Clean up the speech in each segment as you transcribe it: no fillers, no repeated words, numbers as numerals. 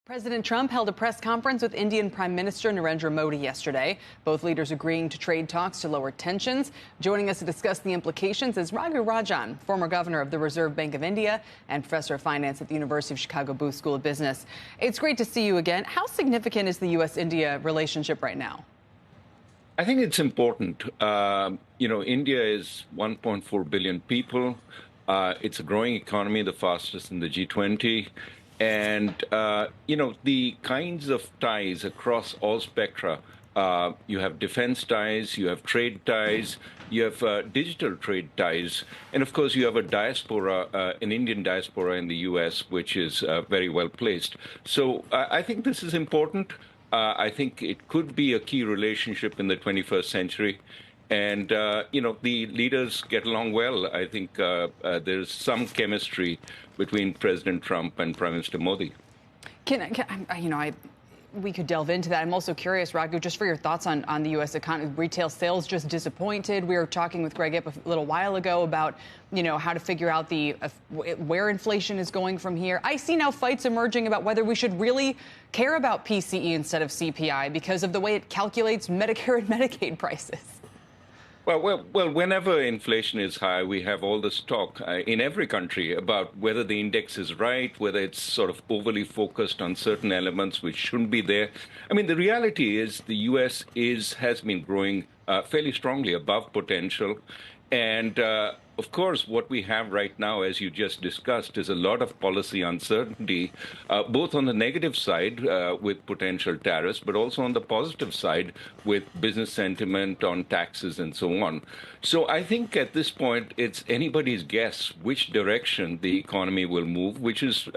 President Trump held a press conference with Indian Prime Minister Narendra Modi yesterday, both leaders agreeing to trade talks to lower tensions. Joining us to discuss the implications is Raghuram Rajan, former governor of the Reserve Bank of India and professor of finance at the University of Chicago Booth School of Business. It's great to see you again. How significant is the U.S. India relationship right now? I think it's important. India is 1.4 billion people. It's a growing economy, the fastest in the G20. And, the kinds of ties across all spectra, you have defense ties, you have trade ties, you have digital trade ties, and of course you have a diaspora, an Indian diaspora in the U.S., which is very well placed. So I think this is important. I think it could be a key relationship in the 21st century. And, the leaders get along well. I think there's some chemistry between President Trump and Prime Minister Modi. We could delve into that. I'm also curious, Raghu, just for your thoughts on the U.S. economy. Retail sales just disappointed. We were talking with Greg Ip a little while ago about, how to figure out where inflation is going from here. I see now fights emerging about whether we should really care about PCE instead of CPI because of the way it calculates Medicare and Medicaid prices. Well, whenever inflation is high, we have all this talk in every country about whether the index is right, whether it's sort of overly focused on certain elements which shouldn't be there. I mean, the reality is the U.S. has been growing fairly strongly above potential. And, of course, what we have right now, as you just discussed, is a lot of policy uncertainty, both on the negative side with potential tariffs, but also on the positive side with business sentiment on taxes and so on. So I think at this point, it's anybody's guess which direction the economy will move, which is,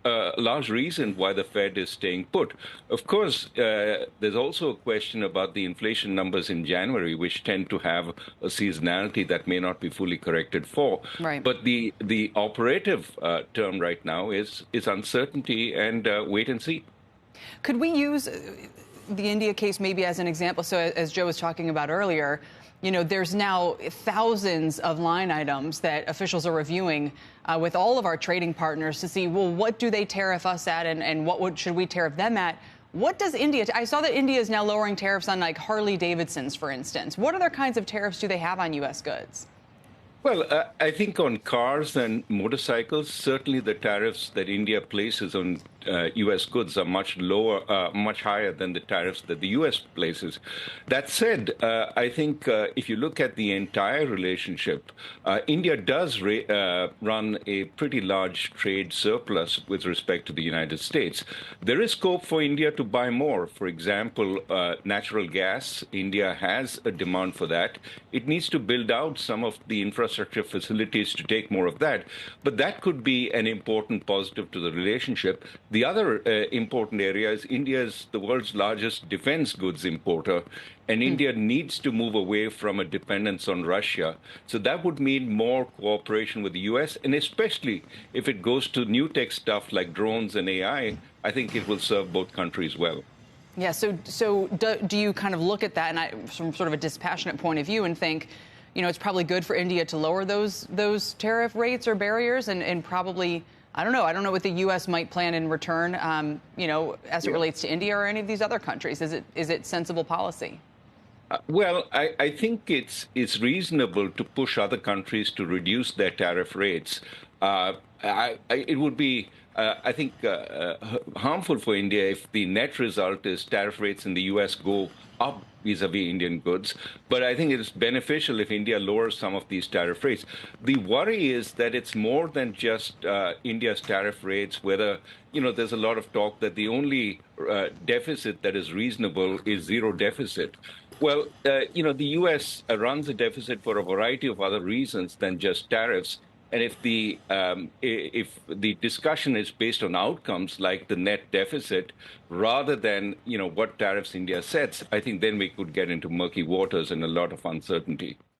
a large reason why the Fed is staying put. Of course, there's also a question about the inflation numbers in January, which tend to have a seasonality that may not be fully corrected for. Right. But the operative term right now is uncertainty and wait and see. Could we use the India case maybe as an example? So as Joe was talking about earlier, there's now thousands of line items that officials are reviewing with all of our trading partners to see, well, what do they tariff us at and should we tariff them at? What does India? I saw that India is now lowering tariffs on like Harley Davidsons, for instance. What other kinds of tariffs do they have on U.S. goods? Well, I think on cars and motorcycles, certainly the tariffs that India places on U.S. goods are much higher than the tariffs that the U.S. places. That said, I think if you look at the entire relationship, India does run a pretty large trade surplus with respect to the United States. There is scope for India to buy more. For example, natural gas, India has a demand for that. It needs to build out some of the infrastructure facilities to take more of that. But that could be an important positive to the relationship. The other important area is India is the world's largest defense goods importer, and India needs to move away from a dependence on Russia. So that would mean more cooperation with the U.S., and especially if it goes to new tech stuff like drones and AI, I think it will serve both countries well. Yeah, so do you kind of look at that and from sort of a dispassionate point of view and think, it's probably good for India to lower those tariff rates or barriers and probably, I don't know what the U.S. might plan in return, as it relates to India or any of these other countries. Is it sensible policy? I think it's reasonable to push other countries to reduce their tariff rates. It would be, I think, harmful for India if the net result is tariff rates in the U.S. go up vis-a-vis Indian goods. But I think it is beneficial if India lowers some of these tariff rates. The worry is that it's more than just India's tariff rates, whether, there's a lot of talk that the only deficit that is reasonable is zero deficit. Well, the U.S. runs a deficit for a variety of other reasons than just tariffs. And if the discussion is based on outcomes like the net deficit, rather than what tariffs India sets, I think then we could get into murky waters and a lot of uncertainty.